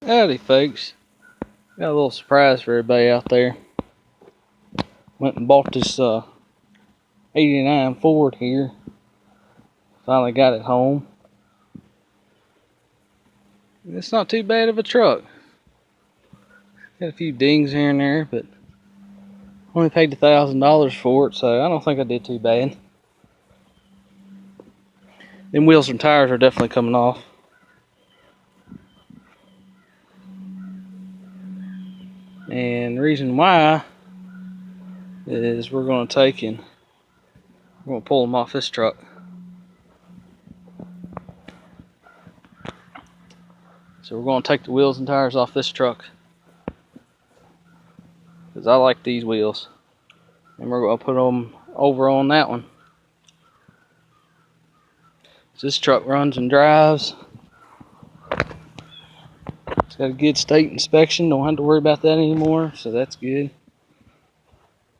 Howdy folks, got a little surprise for everybody out there. Went and bought this 89 Ford here. Finally got it home. It's not too bad of a truck. Got a few dings here and there, but only paid $1,000 for it, so I don't think I did too bad. Them wheels and tires are definitely coming off. And the reason why is we're going to pull them off this truck. So we're going to take the wheels and tires off this truck, because I like these wheels. And we're going to put them over on that one. So this truck runs and drives. It's got a good state inspection. Don't have to worry about that anymore, so that's good.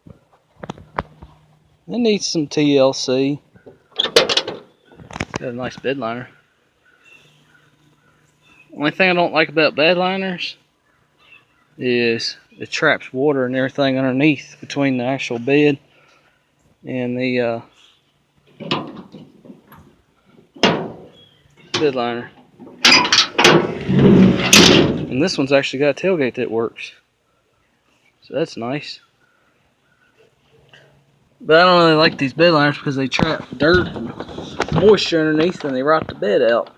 It needs some TLC. It's got a nice bed liner. Only thing I don't like about bed liners is it traps water and everything underneath between the actual bed and the bed liner. And this one's actually got a tailgate that works, so that's nice. But I don't really like these bed liners because they trap dirt and moisture underneath and they rot the bed out.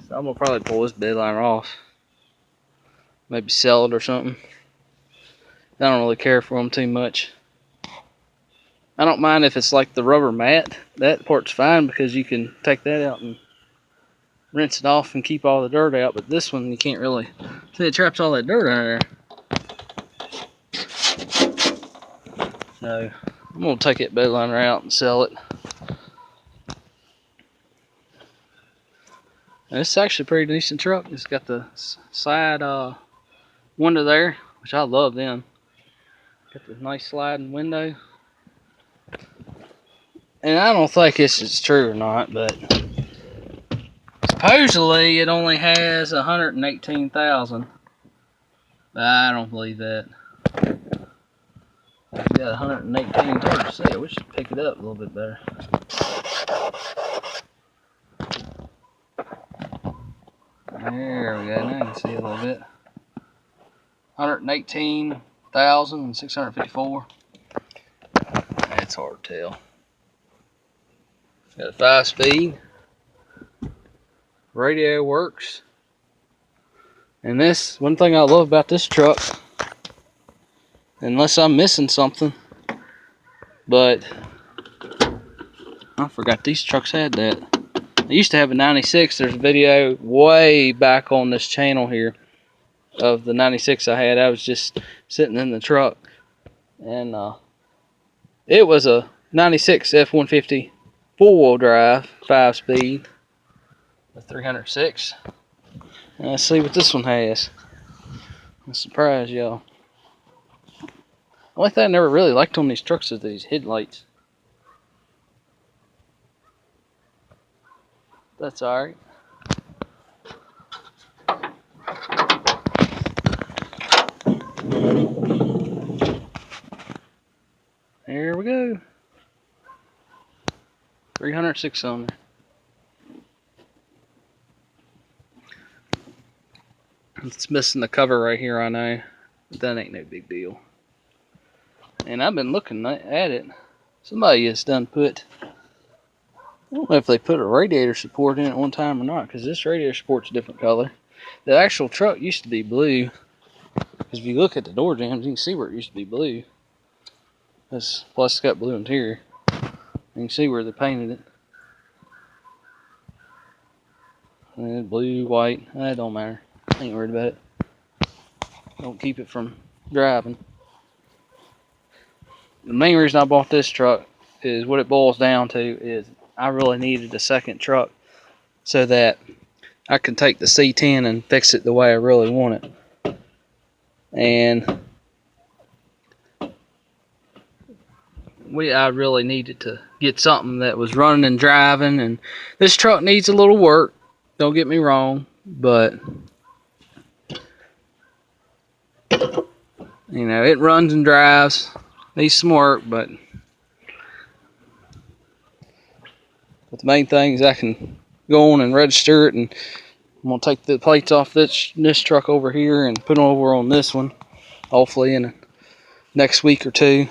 So I'm gonna probably pull this bed liner off. Maybe sell it or something. I don't really care for them too much. I don't mind if it's like the rubber mat. That part's fine because you can take that out and rinse it off and keep all the dirt out. But this one you can't really. See, it traps all that dirt under there. So I'm gonna take that bed liner out and sell it. And it's actually a pretty decent truck. It's got the side window there, which I love them. Got the nice sliding window. And I don't think this is true or not, but supposedly it only has 118,000. But I don't believe that. It's got 118 total to sale. We should pick it up a little bit better. There we go. Now you can see a little bit. 118,654. That's hard to tell. Got a 5-speed. Radio works. And this, one thing I love about this truck, unless I'm missing something, but I forgot these trucks had that. I used to have a 96. There's a video way back on this channel here of the 96 I had. I was just sitting in the truck, and it was a 96 f150 4-wheel drive 5-speed with 306. And let's see what this one has. I'm surprised y'all. The only thing I never really liked on these trucks is these headlights. That's alright. There we go. 306 on there. It's missing the cover right here, I know. But that ain't no big deal. And I've been looking at it. Somebody has done put, I don't know if they put a radiator support in it one time or not, because this radiator support's a different color. The actual truck used to be blue, because if you look at the door jambs, you can see where it used to be blue. Plus it's got blue interior. You can see where they painted it. And blue, white, that don't matter. I ain't worried about it. Don't keep it from driving. The main reason I bought this truck is what it boils down to is I really needed a second truck so that I can take the C10 and fix it the way I really want it. And I really needed to get something that was running and driving, and this truck needs a little work, don't get me wrong, but You know, it runs and drives. Needs some work, but the main thing is I can go on and register it, and I'm gonna take the plates off this truck over here and put them over on this one, hopefully in the next week or two.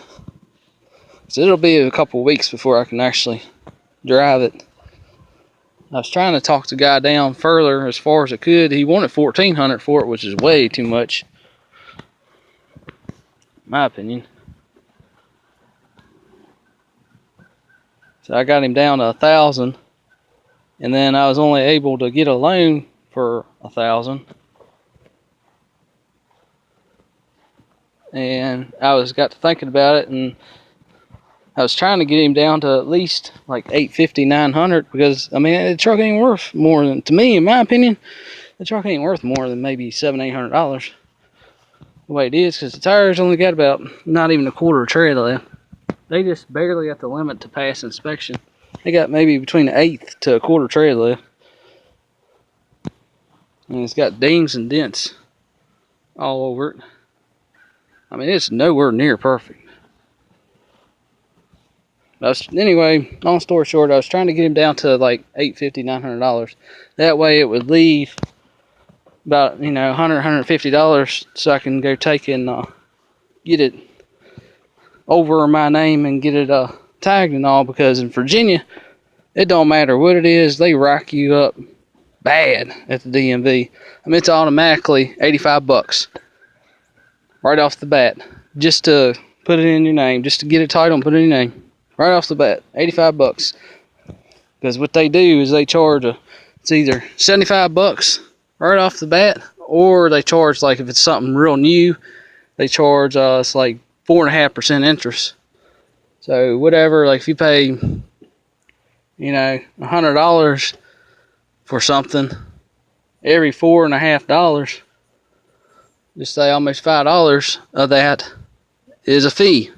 So it'll be a couple weeks before I can actually drive it. I was trying to talk the guy down further as far as I could. He wanted $1,400 for it, which is way too much, in my opinion. So I got him down to $1,000, and then I was only able to get a loan for $1,000. And I got to thinking about it, and I was trying to get him down to at least like $850, $900, because I mean the truck ain't worth more than, to me, in my opinion, the truck ain't worth more than maybe $700, $800 the way it is, because the tires only got about not even a quarter of tread left. They just barely got the limit to pass inspection. They got maybe between an eighth to a quarter tread left. And it's got dings and dents all over it. I mean, it's nowhere near perfect. Anyway, long story short, I was trying to get him down to like $850, $900. That way it would leave about, you know, $100, $150, so I can go take and get it over my name and get it tagged and all, because in Virginia, it don't matter what it is, they rack you up bad at the DMV. I mean, it's automatically $85 right off the bat, just to put it in your name, just to get a title and put it in your name. Right off the bat, $85. Because what they do is they charge it's either $75 right off the bat, or they charge, like if it's something real new, they charge it's like 4.5% interest. So whatever, like if you pay, you know, $100 for something, every $4.50, just say almost $5 of that is a fee,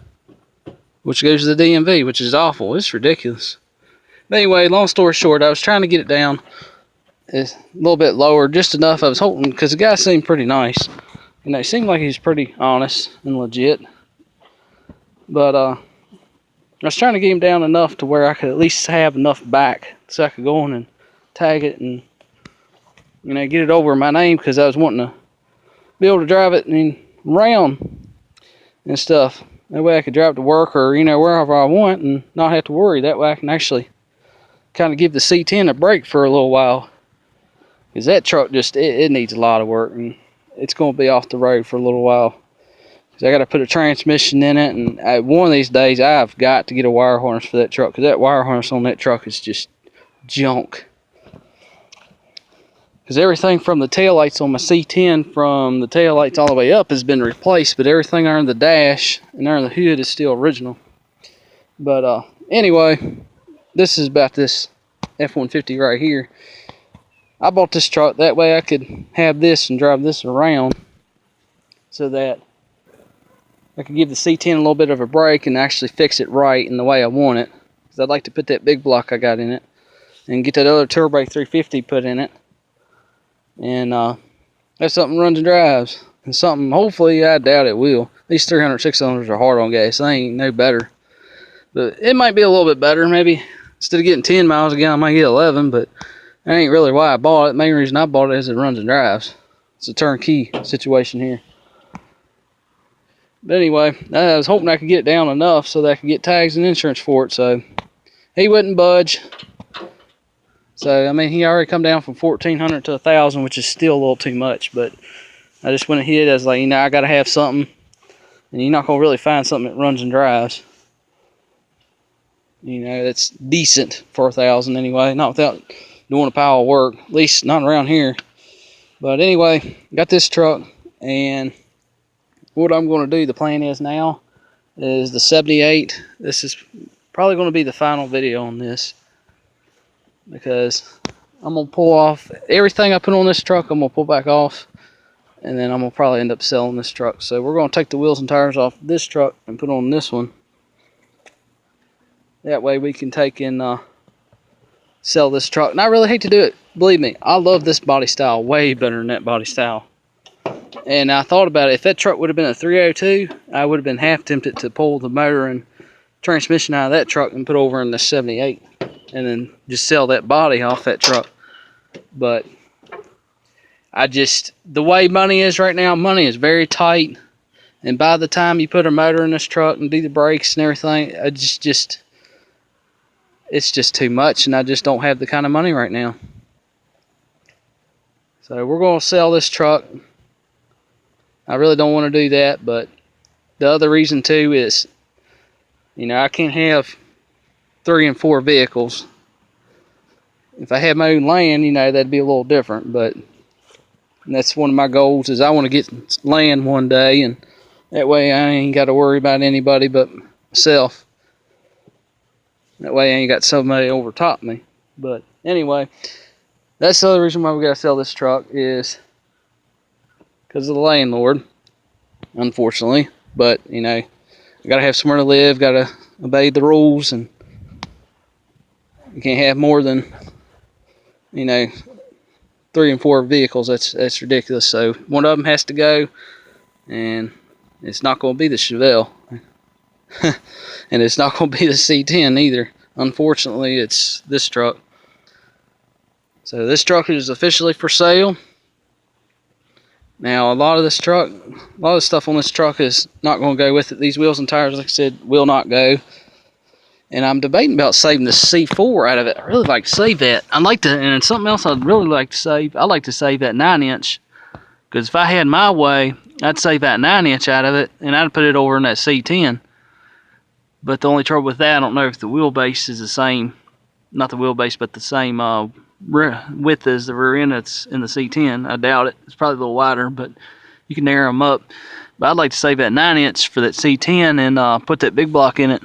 which goes to the DMV, which is awful. It's ridiculous. But anyway, long story short, I was trying to get it down a little bit lower, just enough. I was hoping, because the guy seemed pretty nice. You know, he seemed like he's pretty honest and legit. But I was trying to get him down enough to where I could at least have enough back so I could go on and tag it and, you know, get it over my name, because I was wanting to be able to drive it and around and stuff. That way I could drive to work, or, you know, wherever I want, and not have to worry. That way I can actually kind of give the C10 a break for a little while. Because that truck just, it needs a lot of work, and it's going to be off the road for a little while. Because I got to put a transmission in it, and one of these days I've got to get a wire harness for that truck, because that wire harness on that truck is just junk. Because everything from the taillights on my C10, from the taillights all the way up, has been replaced, but everything under the dash and under the hood is still original. But anyway, this is about this F-150 right here. I bought this truck that way I could have this and drive this around, so that I could give the C10 a little bit of a break and actually fix it right in the way I want it. Because I'd like to put that big block I got in it and get that other Turbo 350 put in it. And that's something runs and drives. And something, hopefully, I doubt it will. These 306 cylinders are hard on gas. They ain't no better. But it might be a little bit better. Maybe instead of getting 10 miles a gallon, I might get 11. But that ain't really why I bought it. The main reason I bought it is it runs and drives. It's a turnkey situation here. But anyway, I was hoping I could get it down enough so that I could get tags and insurance for it. So he wouldn't budge. So, I mean, he already come down from $1,400 to $1,000, which is still a little too much. But I just went ahead. I was like, you know, I got to have something. And you're not going to really find something that runs and drives. You know, that's decent for $1,000 anyway. Not without doing a pile of work. At least not around here. But anyway, got this truck. And what I'm going to do, the plan is now, is the 78. This is probably going to be the final video on this. Because I'm going to pull off everything I put on this truck. I'm going to pull back off, and then I'm going to probably end up selling this truck. So we're going to take the wheels and tires off this truck and put on this one. That way we can take and sell this truck. And I really hate to do it. Believe me, I love this body style way better than that body style. And I thought about it. If that truck would have been a 302, I would have been half tempted to pull the motor and transmission out of that truck and put over in the 78 and then just sell that body off that truck. But the way money is right now, money is very tight. And by the time you put a motor in this truck and do the brakes and everything, it's just too much, and I just don't have the kind of money right now. So we're going to sell this truck. I really don't want to do that, but the other reason too is, I can't have 3 and 4 vehicles. If I had my own land, that'd be a little different, but that's one of my goals, is I want to get land one day, and that way I ain't got to worry about anybody but myself. That way I ain't got somebody over top me. But anyway, that's the other reason why we got to sell this truck, is because of the landlord, unfortunately. But, I got to have somewhere to live, got to obey the rules, and you can't have more than, 3 and 4 vehicles. That's ridiculous. So one of them has to go, and it's not going to be the Chevelle. And it's not going to be the C10 either. Unfortunately, it's this truck. So this truck is officially for sale. Now, a lot of the stuff on this truck is not going to go with it. These wheels and tires, like I said, will not go. And I'm debating about saving the C4 out of it. I really like to save that. And something else I'd really like to save. I like to save that 9-inch. Because if I had my way, I'd save that 9-inch out of it, and I'd put it over in that C10. But the only trouble with that, I don't know if the wheelbase is the same. Not the wheelbase, but the same width as the rear end that's in the C10. I doubt it. It's probably a little wider, but you can narrow them up. But I'd like to save that 9-inch for that C10 and put that big block in it.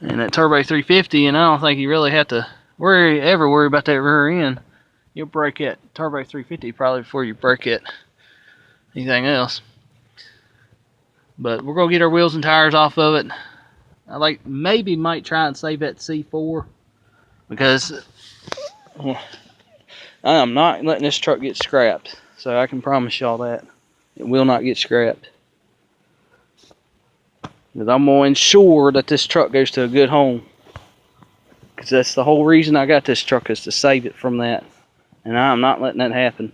And that Turbo 350, and I don't think you really have to ever worry about that rear end. You'll break that Turbo 350 probably before you break it anything else. But we're going to get our wheels and tires off of it. I might try and save that C4, because I am not letting this truck get scrapped. So I can promise y'all that. It will not get scrapped. Because I'm going to ensure that this truck goes to a good home. Because that's the whole reason I got this truck, is to save it from that. And I'm not letting that happen.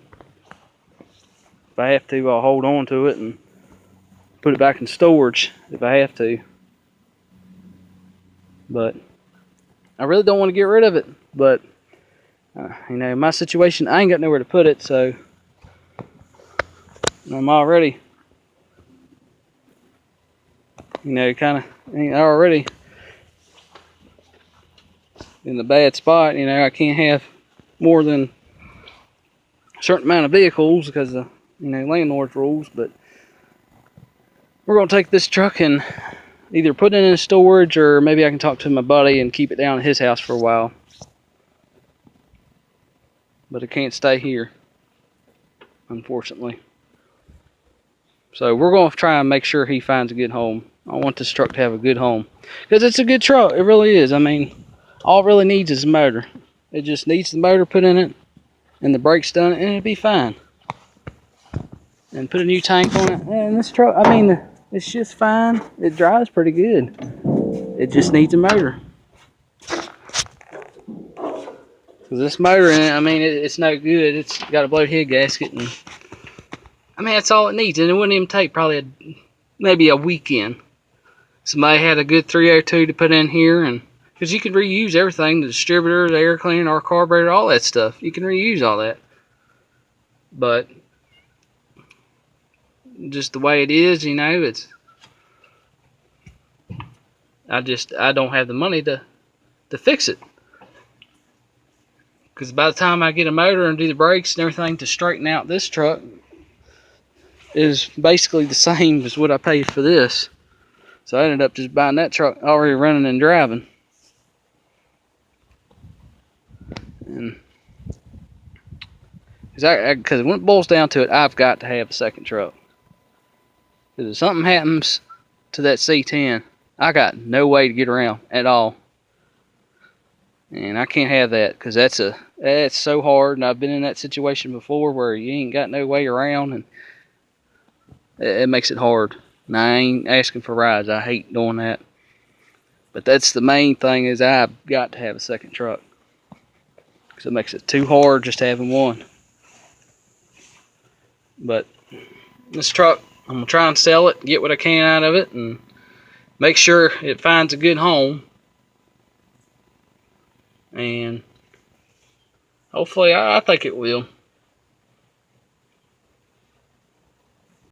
If I have to, I'll hold on to it and put it back in storage if I have to. But I really don't want to get rid of it. But, my situation, I ain't got nowhere to put it, so I'm already, already in the bad spot. I can't have more than a certain amount of vehicles because of, landlord's rules. But we're going to take this truck and either put it in storage, or maybe I can talk to my buddy and keep it down at his house for a while. But it can't stay here, unfortunately. So we're going to try and make sure he finds a good home. I want this truck to have a good home, because it's a good truck. It really is. All it really needs is a motor. It just needs the motor put in it, and the brakes done, and it'll be fine. And put a new tank on it. And this truck, it's just fine. It drives pretty good. It just needs a motor. Because this motor in it, it's no good. It's got a bloated head gasket, and that's all it needs. And it wouldn't even take probably maybe a weekend. Somebody had a good 302 to put in here, and because you can reuse everything, the distributor, the air cleaner, our carburetor, all that stuff. You can reuse all that. But just the way it is, it's, I don't have the money to fix it. Because by the time I get a motor and do the brakes and everything to straighten out this truck, is basically the same as what I paid for this. So I ended up just buying that truck already running and driving. And because when it boils down to it, I've got to have a second truck. Because if something happens to that C10, I got no way to get around at all. And I can't have that, because that's It's so hard, and I've been in that situation before where you ain't got no way around, and it makes it hard. And I ain't asking for rides. I hate doing that. But that's the main thing, is I've got to have a second truck, because it makes it too hard just having one. But this truck, I'm going to try and sell it, get what I can out of it, and make sure it finds a good home. And hopefully, I think it will.